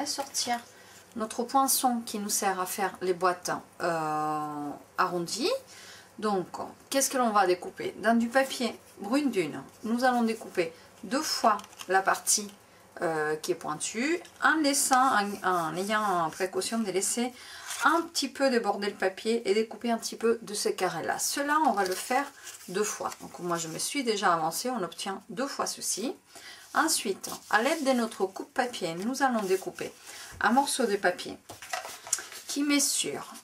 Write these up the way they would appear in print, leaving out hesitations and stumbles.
sortir notre poinçon qui nous sert à faire les boîtes arrondies. Donc, qu'est-ce que l'on va découper? Dans du papier brune dune, nous allons découper 2 fois la partie qui est pointue, en ayant précaution de laisser un petit peu déborder le papier et découper un petit peu de ces carrés là. Cela, on va le faire 2 fois. Donc moi je me suis déjà avancée, on obtient 2 fois ceci. Ensuite, à l'aide de notre coupe papier, nous allons découper un morceau de papier qui mesure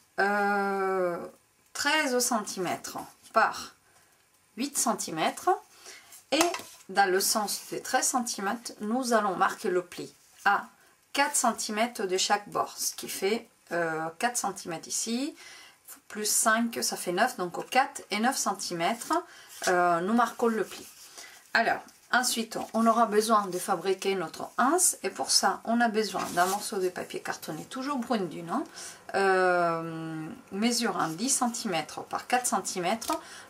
13 cm par 8 cm, et dans le sens des 13 cm, nous allons marquer le pli à 4 cm de chaque bord, ce qui fait 4 cm ici, plus 5, ça fait 9, donc 4 et 9 cm, nous marquons le pli. Alors, ensuite, on aura besoin de fabriquer notre anse, et pour ça, on a besoin d'un morceau de papier cartonné, toujours brune dune, mesurant 10 cm par 4 cm.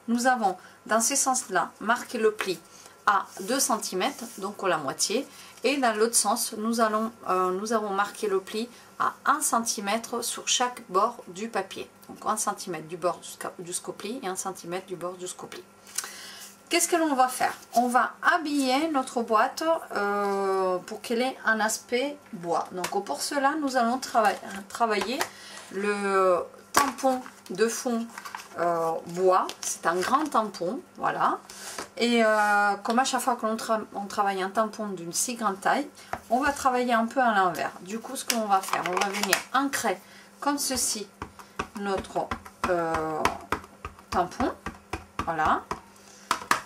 Nous avons, dans ce sens-là, marqué le pli à 2 cm, donc la moitié, et dans l'autre sens, nous avons marqué le pli à 1 cm sur chaque bord du papier. Donc 1 cm du bord jusqu'au pli et 1 cm du bord jusqu'au pli. Qu'est-ce que l'on va faire? On va habiller notre boîte pour qu'elle ait un aspect bois. Donc pour cela, nous allons travailler le tampon de fond bois. C'est un grand tampon, voilà. Et comme à chaque fois que l'on travaille un tampon d'une si grande taille, on va travailler un peu à l'envers. Du coup, ce qu'on va faire, on va venir ancrer comme ceci notre tampon, voilà.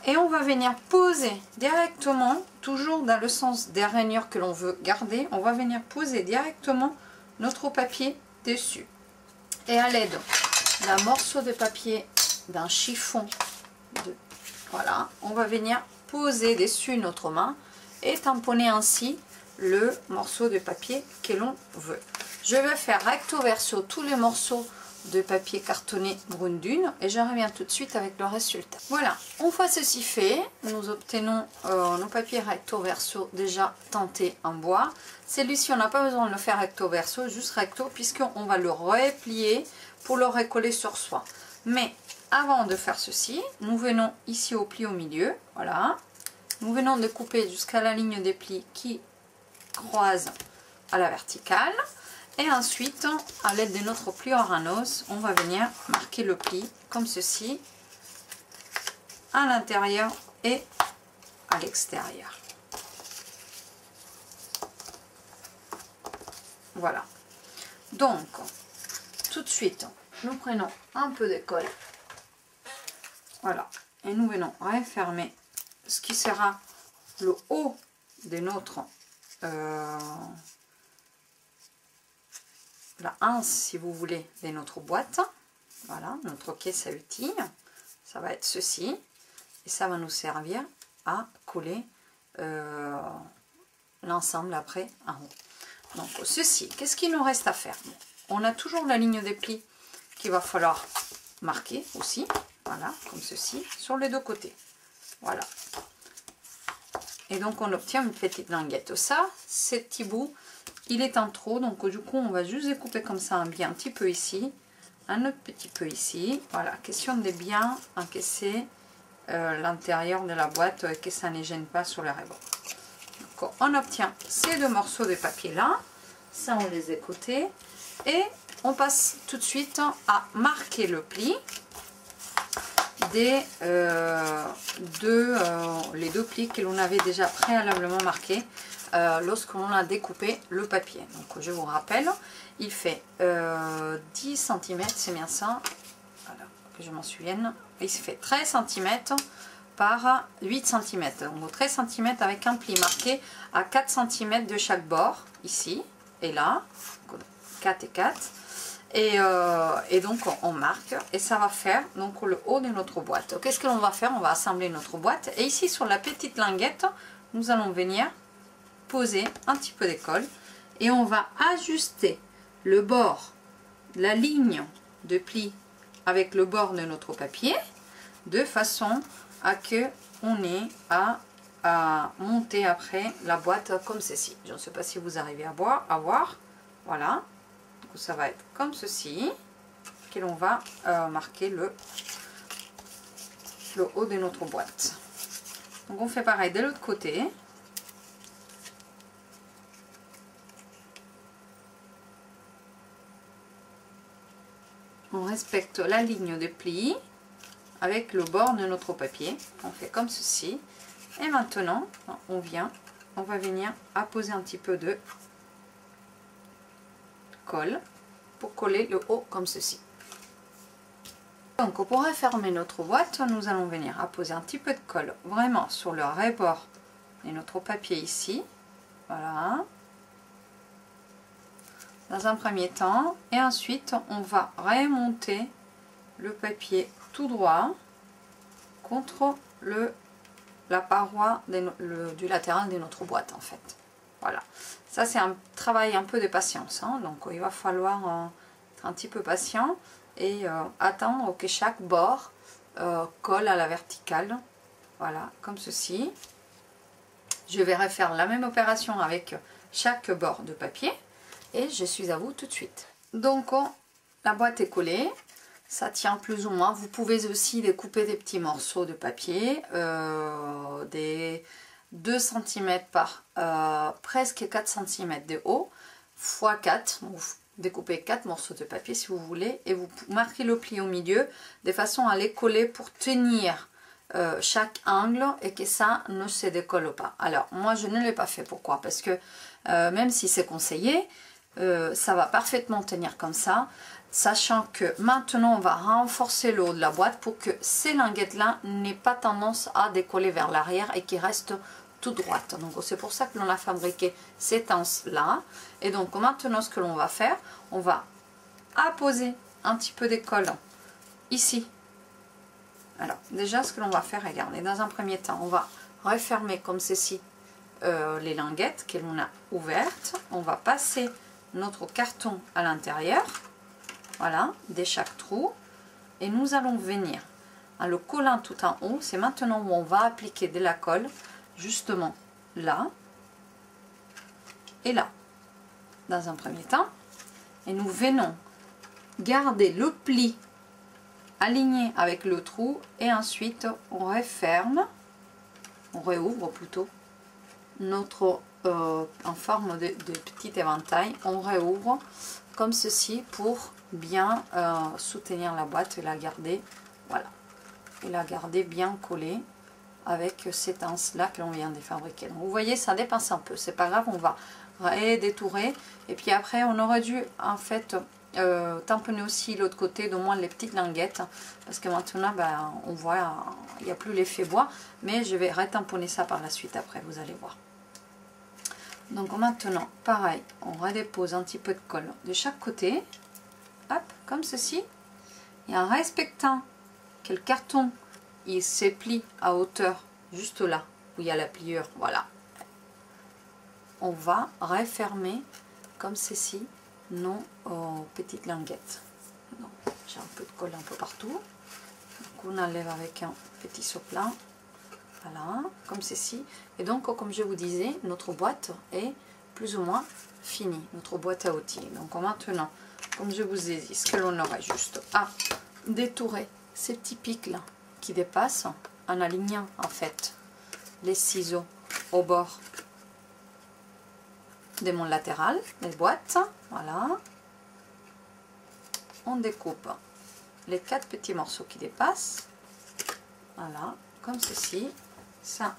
Et on va venir poser directement, toujours dans le sens des rainures que l'on veut garder, on va venir poser directement notre papier dessus. Et à l'aide d'un morceau de papier, d'un chiffon, voilà, on va venir poser dessus notre main et tamponner ainsi le morceau de papier que l'on veut. Je vais faire recto verso tous les morceaux de papier cartonné brune dune et je reviens tout de suite avec le résultat. Voilà, une fois ceci fait, nous obtenons nos papiers recto verso déjà tentés en bois. Celui-ci, on n'a pas besoin de le faire recto verso, juste recto, puisqu'on va le replier pour le recoller sur soi. Mais avant de faire ceci, nous venons ici au pli au milieu, voilà, nous venons de couper jusqu'à la ligne des plis qui croise à la verticale. Et ensuite, à l'aide de notre plieur à noz, on va venir marquer le pli comme ceci, à l'intérieur et à l'extérieur. Voilà. Donc, tout de suite, nous prenons un peu de colle. Voilà. Et nous venons refermer ce qui sera le haut de notre la anse, si vous voulez, de notre boîte. Voilà, notre caisse à outils. Ça va être ceci. Et ça va nous servir à coller l'ensemble après en haut. Donc ceci, qu'est-ce qu'il nous reste à faire? On a toujours la ligne des plis qu'il va falloir marquer aussi. Voilà, comme ceci, sur les deux côtés. Voilà. Et donc on obtient une petite languette. Ça, ce petit bout, il est en trop, donc du coup on va juste découper comme ça un petit peu ici, un autre petit peu ici. Voilà, question de bien encaisser l'intérieur de la boîte et que ça ne gêne pas sur les rebords. Donc on obtient ces deux morceaux de papier là, ça on les a côtés, et on passe tout de suite à marquer le pli des les deux plis que l'on avait déjà préalablement marqués lorsqu'on a découpé le papier. Donc je vous rappelle, il fait 10 cm, c'est bien ça, voilà, que je m'en souvienne, il fait 13 cm par 8 cm, donc 13 cm avec un pli marqué à 4 cm de chaque bord, ici et là, 4 et 4. Et donc on marque et ça va faire donc le haut de notre boîte. Qu'est-ce que l'on va faire? On va assembler notre boîte et ici sur la petite languette nous allons venir poser un petit peu de colle et on va ajuster le bord, la ligne de pli avec le bord de notre papier de façon à que on ait à à monter après la boîte comme ceci. Je ne sais pas si vous arrivez à voir. Voilà. Donc ça va être comme ceci. Et l'on va marquer le haut de notre boîte. Donc on fait pareil de l'autre côté. On respecte la ligne de pli avec le bord de notre papier. On fait comme ceci. Et maintenant, on va venir apposer un petit peu de colle pour coller le haut comme ceci. Donc pour refermer notre boîte, nous allons venir apposer un petit peu de colle vraiment sur le rebord de notre papier ici. Voilà. Dans un premier temps, et ensuite on va remonter le papier tout droit contre la paroi du latéral de notre boîte en fait. Voilà, ça c'est un travail un peu de patience, hein. Donc il va falloir être un petit peu patient et attendre que chaque bord colle à la verticale. Voilà, comme ceci. Je vais refaire la même opération avec chaque bord de papier. Et je suis à vous tout de suite. Donc la boîte est collée, ça tient plus ou moins. Vous pouvez aussi découper des petits morceaux de papier, des 2 cm par presque 4 cm de haut, x 4. Vous découpez 4 morceaux de papier si vous voulez et vous marquez le pli au milieu de façon à les coller pour tenir chaque angle et que ça ne se décolle pas. Alors moi je ne l'ai pas fait. Pourquoi? Parce que même si c'est conseillé, ça va parfaitement tenir comme ça, sachant que maintenant on va renforcer le haut de la boîte pour que ces linguettes là n'aient pas tendance à décoller vers l'arrière et qui restent tout droites. Donc c'est pour ça que l'on a fabriqué cette anse là. Et donc maintenant ce que l'on va faire, on va apposer un petit peu de colle ici. Alors déjà ce que l'on va faire, regardez, dans un premier temps on va refermer comme ceci les linguettes que l'on a ouvertes. On va passer notre carton à l'intérieur, voilà, de chaque trou, et nous allons venir en le collant tout en haut. C'est maintenant où on va appliquer de la colle, justement là et là, dans un premier temps, et nous venons garder le pli aligné avec le trou, et ensuite on referme, on réouvre plutôt notre en forme de petit éventail. On réouvre comme ceci pour bien soutenir la boîte et la garder, voilà, et la garder bien collée avec cette anse là que l'on vient de fabriquer. Donc vous voyez, ça dépasse un peu, c'est pas grave, on va détourer et puis après on aurait dû en fait tamponner aussi l'autre côté, d'au moins les petites linguettes, parce que maintenant ben, on voit il n'y a plus l'effet bois, mais je vais retamponner ça par la suite après, vous allez voir. Donc maintenant, pareil, on redépose un petit peu de colle de chaque côté, hop, comme ceci, et en respectant que le carton il se plie à hauteur juste là où il y a la pliure, voilà, on va refermer comme ceci nos petites linguettes. J'ai un peu de colle un peu partout, donc on enlève avec un petit sopalin. Voilà, comme ceci. Et donc, comme je vous disais, notre boîte est plus ou moins finie, notre boîte à outils. Donc maintenant, comme je vous ai dit, ce que l'on aurait juste à détourer ces petits pics là qui dépassent en alignant en fait les ciseaux au bord de mon latéral, les boîtes. Voilà. On découpe les 4 petits morceaux qui dépassent. Voilà, comme ceci. Ça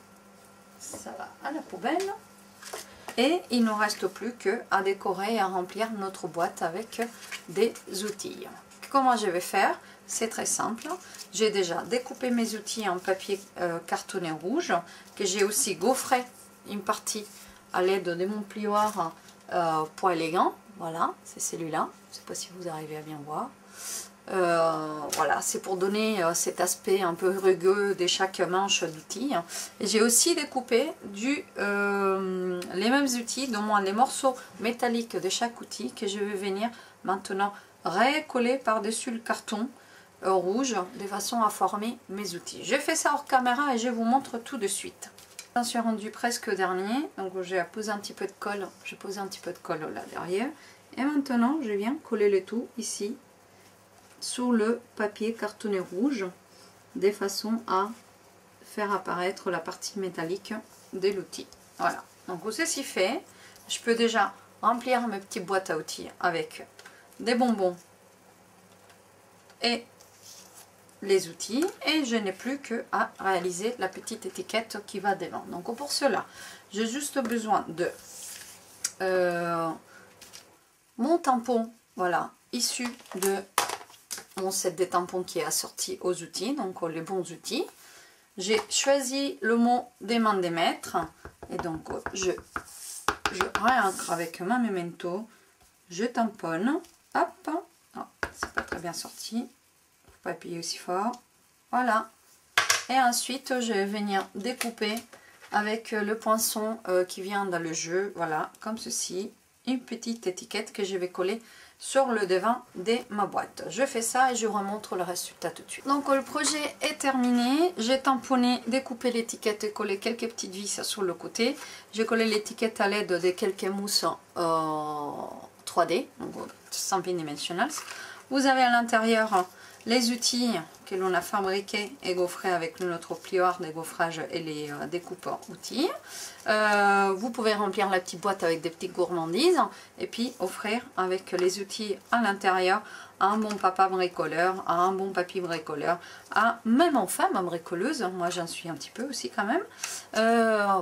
va à la poubelle. Et il ne nous reste plus qu'à décorer et à remplir notre boîte avec des outils. Comment je vais faire? C'est très simple. J'ai déjà découpé mes outils en papier cartonné rouge, que j'ai aussi gaufré une partie à l'aide de mon plioir point élégant. Voilà, c'est celui-là. Je ne sais pas si vous arrivez à bien voir. Voilà, c'est pour donner cet aspect un peu rugueux de chaque manche d'outils. Et j'ai aussi découpé les mêmes outils, du moins les morceaux métalliques de chaque outil, que je vais venir maintenant recoller par-dessus le carton rouge de façon à former mes outils. Je fais ça hors caméra et je vous montre tout de suite. Je suis rendu presque au dernier, donc j'ai posé un petit peu de colle, j'ai posé un petit peu de colle là derrière. Et maintenant je viens coller le tout ici sur le papier cartonné rouge, de façon à faire apparaître la partie métallique de l'outil. Voilà, donc ceci fait, je peux déjà remplir mes petites boîtes à outils avec des bonbons et les outils, et je n'ai plus qu'à réaliser la petite étiquette qui va devant. Donc pour cela, j'ai juste besoin de mon tampon, voilà, issu de mon set des tampons qui est assorti aux outils, donc les bons outils. J'ai choisi le mot des mains des maîtres, et donc je réancre avec ma memento, je tamponne, hop, oh, c'est pas très bien sorti, faut pas appuyer aussi fort, voilà, et ensuite je vais venir découper avec le poinçon qui vient dans le jeu, voilà, comme ceci, une petite étiquette que je vais coller sur le devant de ma boîte. Je fais ça et je vous remontre le résultat tout de suite. Donc le projet est terminé, j'ai tamponné, découpé l'étiquette et collé quelques petites vis sur le côté. J'ai collé l'étiquette à l'aide de quelques mousses 3D, donc Stampin' Dimensionals. Vous avez à l'intérieur les outils que l'on a fabriqués et gaufrés avec notre plioir de gaufrage et les découpes outils. Vous pouvez remplir la petite boîte avec des petites gourmandises et puis offrir avec les outils à l'intérieur à un bon papa bricoleur, à un bon papy bricoleur, à même en femme bricoleuse. Moi j'en suis un petit peu aussi quand même.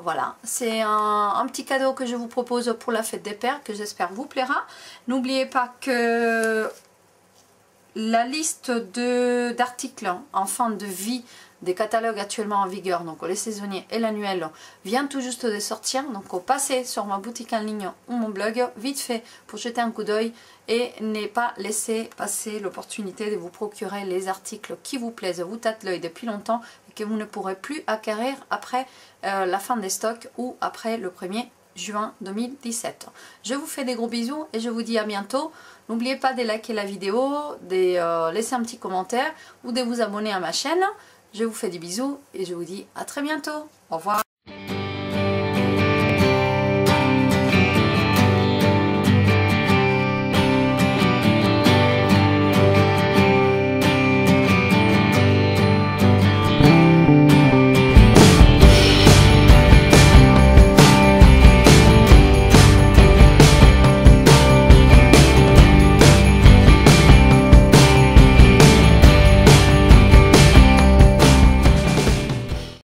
Voilà, c'est un petit cadeau que je vous propose pour la fête des pères que j'espère vous plaira. N'oubliez pas que la liste d'articles en fin de vie des catalogues actuellement en vigueur, donc les saisonniers et l'annuel, vient tout juste de sortir. Donc passez sur ma boutique en ligne ou mon blog vite fait pour jeter un coup d'œil et ne pas laisser passer l'opportunité de vous procurer les articles qui vous plaisent, vous tâtent l'œil depuis longtemps et que vous ne pourrez plus acquérir après la fin des stocks ou après le 1er juin 2017. Je vous fais des gros bisous et je vous dis à bientôt. N'oubliez pas de liker la vidéo, de laisser un petit commentaire ou de vous abonner à ma chaîne. Je vous fais des bisous et je vous dis à très bientôt. Au revoir.